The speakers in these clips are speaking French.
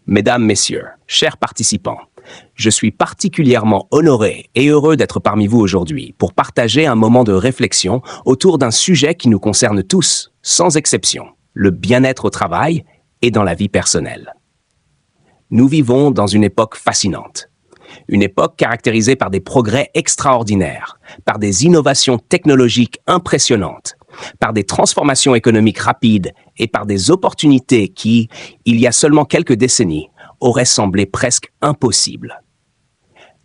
Mesdames, Messieurs, chers participants, je suis particulièrement honoré et heureux d'être parmi vous aujourd'hui pour partager un moment de réflexion autour d'un sujet qui nous concerne tous, sans exception, le bien-être au travail et dans la vie personnelle. Nous vivons dans une époque fascinante. Une époque caractérisée par des progrès extraordinaires, par des innovations technologiques impressionnantes, par des transformations économiques rapides et par des opportunités qui, il y a seulement quelques décennies, auraient semblé presque impossibles.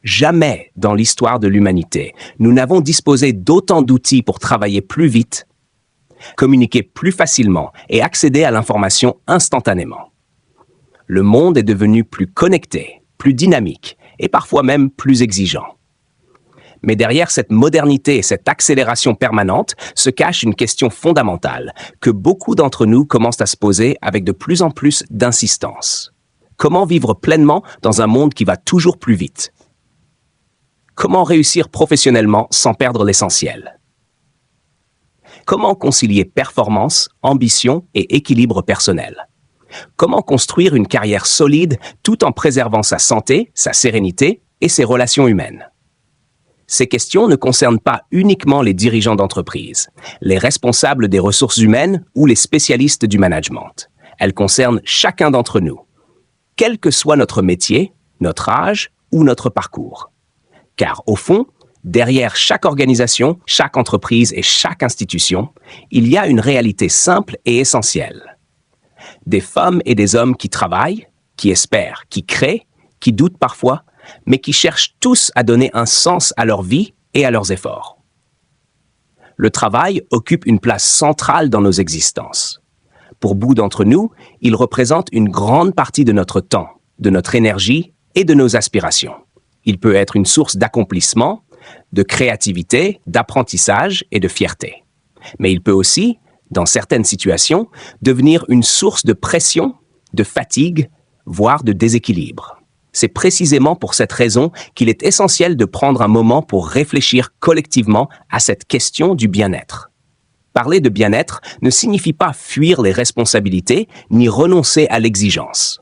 Jamais dans l'histoire de l'humanité, nous n'avons disposé d'autant d'outils pour travailler plus vite, communiquer plus facilement et accéder à l'information instantanément. Le monde est devenu plus connecté, plus dynamique et parfois même plus exigeant. Mais derrière cette modernité et cette accélération permanente se cache une question fondamentale que beaucoup d'entre nous commencent à se poser avec de plus en plus d'insistance. Comment vivre pleinement dans un monde qui va toujours plus vite? Comment réussir professionnellement sans perdre l'essentiel? Comment concilier performance, ambition et équilibre personnel? Comment construire une carrière solide tout en préservant sa santé, sa sérénité et ses relations humaines? Ces questions ne concernent pas uniquement les dirigeants d'entreprise, les responsables des ressources humaines ou les spécialistes du management. Elles concernent chacun d'entre nous, quel que soit notre métier, notre âge ou notre parcours. Car au fond, derrière chaque organisation, chaque entreprise et chaque institution, il y a une réalité simple et essentielle. Des femmes et des hommes qui travaillent, qui espèrent, qui créent, qui doutent parfois, mais qui cherchent tous à donner un sens à leur vie et à leurs efforts. Le travail occupe une place centrale dans nos existences. Pour beaucoup d'entre nous, il représente une grande partie de notre temps, de notre énergie et de nos aspirations. Il peut être une source d'accomplissement, de créativité, d'apprentissage et de fierté. Mais il peut aussi, dans certaines situations, devenir une source de pression, de fatigue, voire de déséquilibre. C'est précisément pour cette raison qu'il est essentiel de prendre un moment pour réfléchir collectivement à cette question du bien-être. Parler de bien-être ne signifie pas fuir les responsabilités ni renoncer à l'exigence.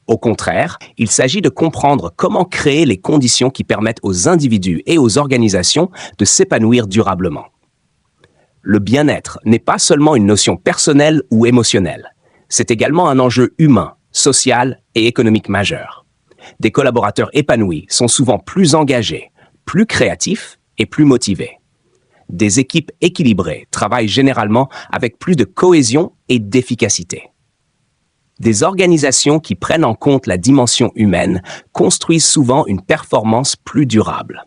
Au contraire, il s'agit de comprendre comment créer les conditions qui permettent aux individus et aux organisations de s'épanouir durablement. Le bien-être n'est pas seulement une notion personnelle ou émotionnelle. C'est également un enjeu humain, social et économique majeur. Des collaborateurs épanouis sont souvent plus engagés, plus créatifs et plus motivés. Des équipes équilibrées travaillent généralement avec plus de cohésion et d'efficacité. Des organisations qui prennent en compte la dimension humaine construisent souvent une performance plus durable.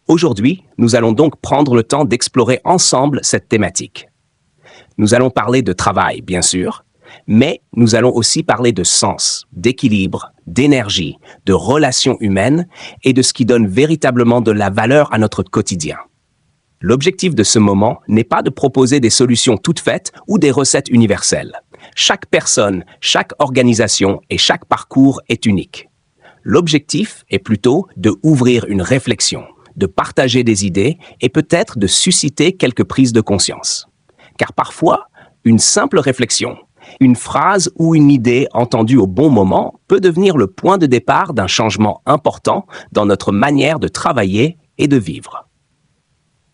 Aujourd'hui, nous allons donc prendre le temps d'explorer ensemble cette thématique. Nous allons parler de travail, bien sûr, mais nous allons aussi parler de sens, d'équilibre, d'énergie, de relations humaines et de ce qui donne véritablement de la valeur à notre quotidien. L'objectif de ce moment n'est pas de proposer des solutions toutes faites ou des recettes universelles. Chaque personne, chaque organisation et chaque parcours est unique. L'objectif est plutôt de ouvrir une réflexion, de partager des idées et peut-être de susciter quelques prises de conscience. Car parfois, une simple réflexion, une phrase ou une idée entendue au bon moment peut devenir le point de départ d'un changement important dans notre manière de travailler et de vivre.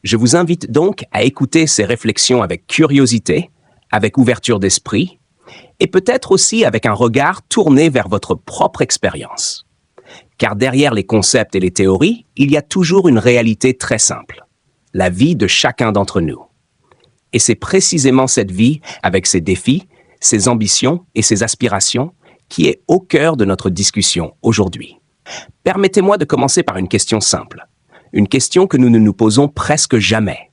Je vous invite donc à écouter ces réflexions avec curiosité, avec ouverture d'esprit, et peut-être aussi avec un regard tourné vers votre propre expérience. Car derrière les concepts et les théories, il y a toujours une réalité très simple, la vie de chacun d'entre nous. Et c'est précisément cette vie, avec ses défis, ses ambitions et ses aspirations, qui est au cœur de notre discussion aujourd'hui. Permettez-moi de commencer par une question simple. Une question que nous ne nous posons presque jamais.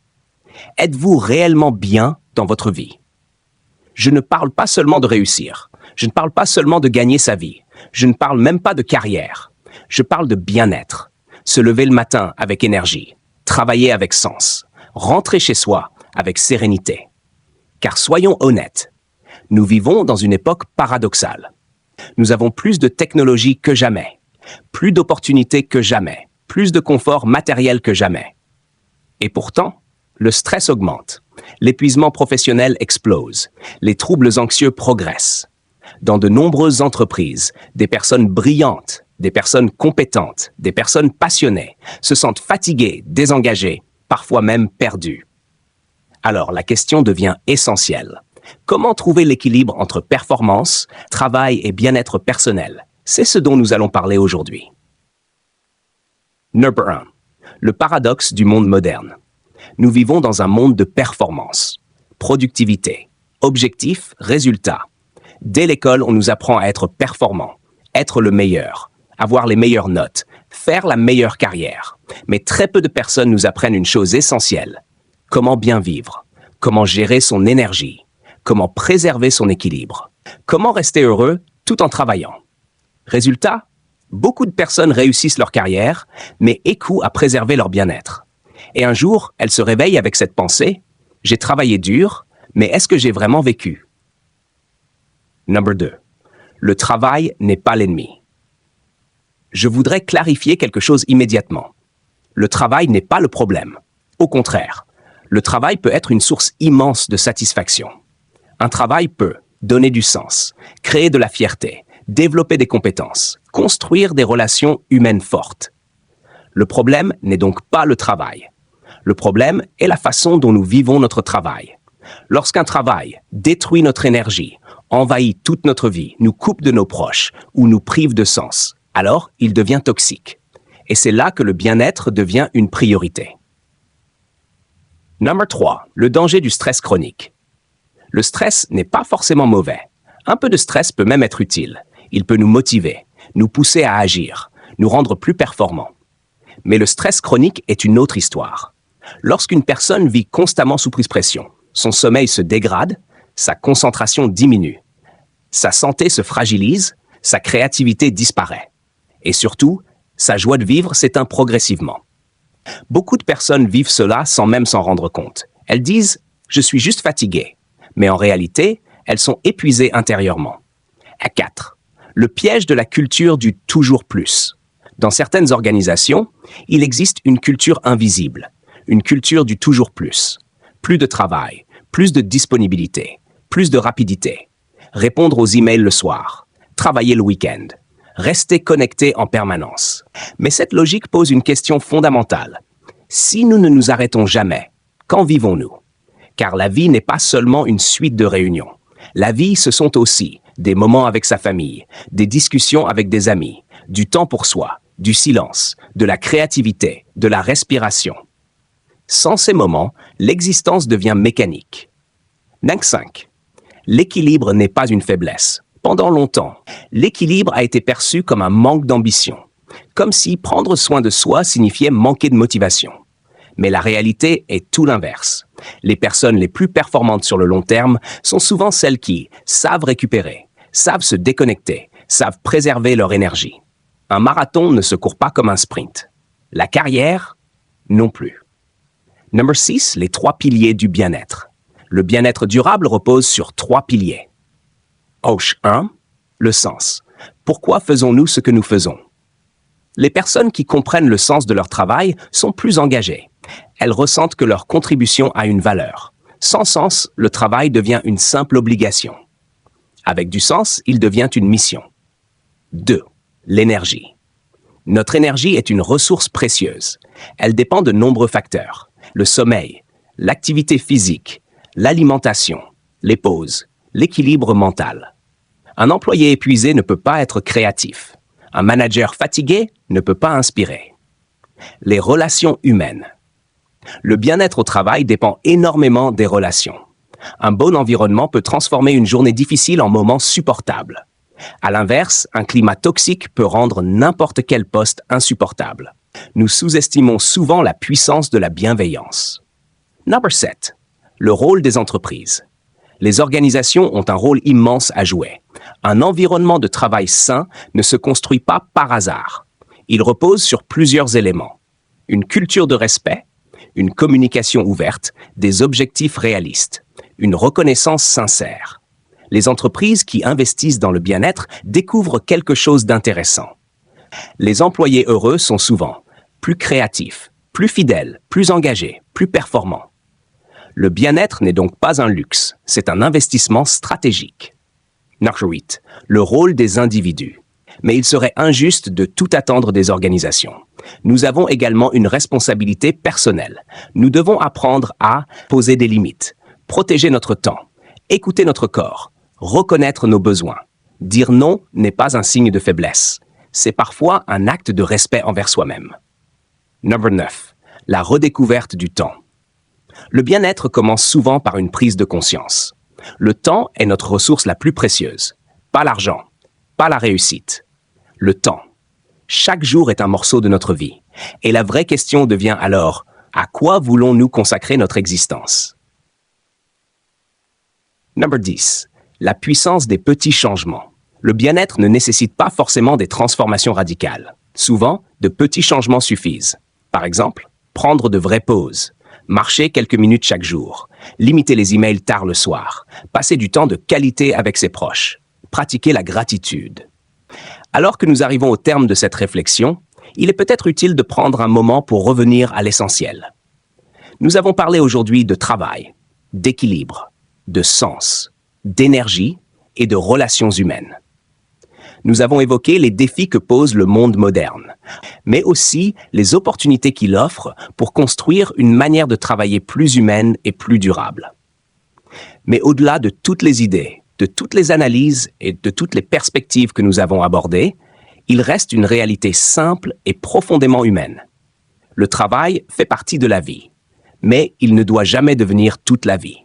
Êtes-vous réellement bien dans votre vie? Je ne parle pas seulement de réussir. Je ne parle pas seulement de gagner sa vie. Je ne parle même pas de carrière. Je parle de bien-être. Se lever le matin avec énergie. Travailler avec sens. Rentrer chez soi avec sérénité. Car soyons honnêtes, nous vivons dans une époque paradoxale. Nous avons plus de technologie que jamais. Plus d'opportunités que jamais. Plus de confort matériel que jamais. Et pourtant, le stress augmente, l'épuisement professionnel explose, les troubles anxieux progressent. Dans de nombreuses entreprises, des personnes brillantes, des personnes compétentes, des personnes passionnées se sentent fatiguées, désengagées, parfois même perdues. Alors la question devient essentielle. Comment trouver l'équilibre entre performance, travail et bien-être personnel? C'est ce dont nous allons parler aujourd'hui. Numéro 1. Le paradoxe du monde moderne. Nous vivons dans un monde de performance, productivité, objectifs, résultats. Dès l'école, on nous apprend à être performant, être le meilleur, avoir les meilleures notes, faire la meilleure carrière. Mais très peu de personnes nous apprennent une chose essentielle. Comment bien vivre, comment gérer son énergie, comment préserver son équilibre, comment rester heureux tout en travaillant. Résultat, beaucoup de personnes réussissent leur carrière, mais échouent à préserver leur bien-être. Et un jour, elles se réveillent avec cette pensée « J'ai travaillé dur, mais est-ce que j'ai vraiment vécu ?» Numéro 2. Le travail n'est pas l'ennemi. Je voudrais clarifier quelque chose immédiatement. Le travail n'est pas le problème. Au contraire, le travail peut être une source immense de satisfaction. Un travail peut donner du sens, créer de la fierté, développer des compétences, construire des relations humaines fortes. Le problème n'est donc pas le travail. Le problème est la façon dont nous vivons notre travail. Lorsqu'un travail détruit notre énergie, envahit toute notre vie, nous coupe de nos proches ou nous prive de sens, alors il devient toxique. Et c'est là que le bien-être devient une priorité. Numéro 3. Le danger du stress chronique. Le stress n'est pas forcément mauvais. Un peu de stress peut même être utile. Il peut nous motiver, nous pousser à agir, nous rendre plus performants. Mais le stress chronique est une autre histoire. Lorsqu'une personne vit constamment sous pression, son sommeil se dégrade, sa concentration diminue, sa santé se fragilise, sa créativité disparaît. Et surtout, sa joie de vivre s'éteint progressivement. Beaucoup de personnes vivent cela sans même s'en rendre compte. Elles disent « je suis juste fatiguée », mais en réalité, elles sont épuisées intérieurement. À 4. Le piège de la culture du « toujours plus ». Dans certaines organisations, il existe une culture invisible, une culture du « toujours plus ». Plus de travail, plus de disponibilité, plus de rapidité. Répondre aux emails le soir, travailler le week-end, rester connecté en permanence. Mais cette logique pose une question fondamentale. Si nous ne nous arrêtons jamais, quand vivons-nous? Car la vie n'est pas seulement une suite de réunions. La vie, ce sont aussi des moments avec sa famille, des discussions avec des amis, du temps pour soi, du silence, de la créativité, de la respiration. Sans ces moments, l'existence devient mécanique. Numéro 5. L'équilibre n'est pas une faiblesse. Pendant longtemps, l'équilibre a été perçu comme un manque d'ambition, comme si prendre soin de soi signifiait manquer de motivation. Mais la réalité est tout l'inverse. Les personnes les plus performantes sur le long terme sont souvent celles qui savent récupérer, savent se déconnecter, savent préserver leur énergie. Un marathon ne se court pas comme un sprint. La carrière, non plus. Numéro 6, les 3 piliers du bien-être. Le bien-être durable repose sur 3 piliers. 1. Le sens. Pourquoi faisons-nous ce que nous faisons? Les personnes qui comprennent le sens de leur travail sont plus engagées. Elles ressentent que leur contribution a une valeur. Sans sens, le travail devient une simple obligation. Avec du sens, il devient une mission. 2. L'énergie. Notre énergie est une ressource précieuse. Elle dépend de nombreux facteurs. Le sommeil, l'activité physique, l'alimentation, les pauses, l'équilibre mental. Un employé épuisé ne peut pas être créatif. Un manager fatigué ne peut pas inspirer. Les relations humaines. Le bien-être au travail dépend énormément des relations. Un bon environnement peut transformer une journée difficile en moment supportable. À l'inverse, un climat toxique peut rendre n'importe quel poste insupportable. Nous sous-estimons souvent la puissance de la bienveillance. Numéro 7. Le rôle des entreprises. Les organisations ont un rôle immense à jouer. Un environnement de travail sain ne se construit pas par hasard. Il repose sur plusieurs éléments. Une culture de respect, une communication ouverte, des objectifs réalistes, une reconnaissance sincère. Les entreprises qui investissent dans le bien-être découvrent quelque chose d'intéressant. Les employés heureux sont souvent plus créatifs, plus fidèles, plus engagés, plus performants. Le bien-être n'est donc pas un luxe, c'est un investissement stratégique. Numéro 8. Le rôle des individus. Mais il serait injuste de tout attendre des organisations. Nous avons également une responsabilité personnelle. Nous devons apprendre à poser des limites, protéger notre temps, écouter notre corps, reconnaître nos besoins. Dire non n'est pas un signe de faiblesse. C'est parfois un acte de respect envers soi-même. Numéro 9. La redécouverte du temps. Le bien-être commence souvent par une prise de conscience. Le temps est notre ressource la plus précieuse. Pas l'argent, pas la réussite. Le temps. Chaque jour est un morceau de notre vie. Et la vraie question devient alors, à quoi voulons-nous consacrer notre existence? Numéro 10. La puissance des petits changements. Le bien-être ne nécessite pas forcément des transformations radicales. Souvent, de petits changements suffisent. Par exemple, prendre de vraies pauses, marcher quelques minutes chaque jour, limiter les emails tard le soir, passer du temps de qualité avec ses proches, pratiquer la gratitude. Alors que nous arrivons au terme de cette réflexion, il est peut-être utile de prendre un moment pour revenir à l'essentiel. Nous avons parlé aujourd'hui de travail, d'équilibre, de sens, d'énergie et de relations humaines. Nous avons évoqué les défis que pose le monde moderne, mais aussi les opportunités qu'il offre pour construire une manière de travailler plus humaine et plus durable. Mais au-delà de toutes les idées, de toutes les analyses et de toutes les perspectives que nous avons abordées, il reste une réalité simple et profondément humaine. Le travail fait partie de la vie, mais il ne doit jamais devenir toute la vie.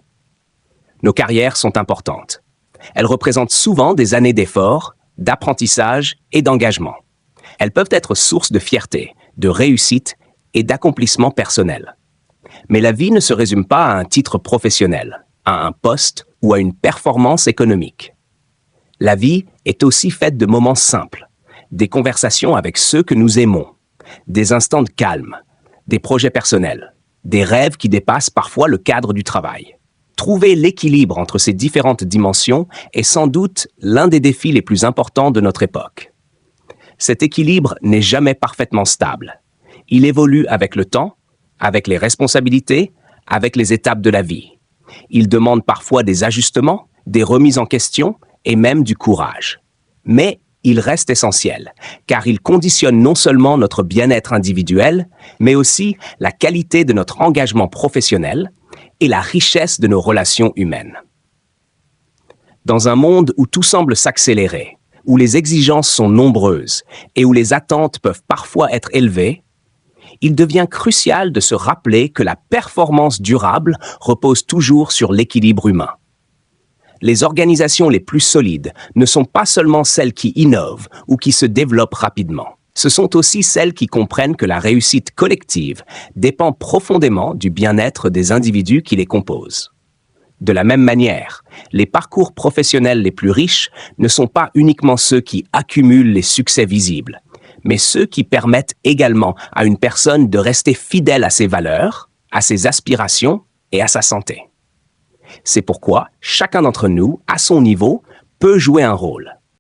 Nos carrières sont importantes. Elles représentent souvent des années d'efforts, d'apprentissage et d'engagement. Elles peuvent être source de fierté, de réussite et d'accomplissement personnel. Mais la vie ne se résume pas à un titre professionnel, à un poste ou à une performance économique. La vie est aussi faite de moments simples, des conversations avec ceux que nous aimons, des instants de calme, des projets personnels, des rêves qui dépassent parfois le cadre du travail. Trouver l'équilibre entre ces différentes dimensions est sans doute l'un des défis les plus importants de notre époque. Cet équilibre n'est jamais parfaitement stable. Il évolue avec le temps, avec les responsabilités, avec les étapes de la vie. Il demande parfois des ajustements, des remises en question et même du courage. Mais il reste essentiel, car il conditionne non seulement notre bien-être individuel, mais aussi la qualité de notre engagement professionnel et la richesse de nos relations humaines. Dans un monde où tout semble s'accélérer, où les exigences sont nombreuses et où les attentes peuvent parfois être élevées, il devient crucial de se rappeler que la performance durable repose toujours sur l'équilibre humain. Les organisations les plus solides ne sont pas seulement celles qui innovent ou qui se développent rapidement. Ce sont aussi celles qui comprennent que la réussite collective dépend profondément du bien-être des individus qui les composent. De la même manière, les parcours professionnels les plus riches ne sont pas uniquement ceux qui accumulent les succès visibles, mais ceux qui permettent également à une personne de rester fidèle à ses valeurs, à ses aspirations et à sa santé. C'est pourquoi chacun d'entre nous, à son niveau, peut jouer un rôle.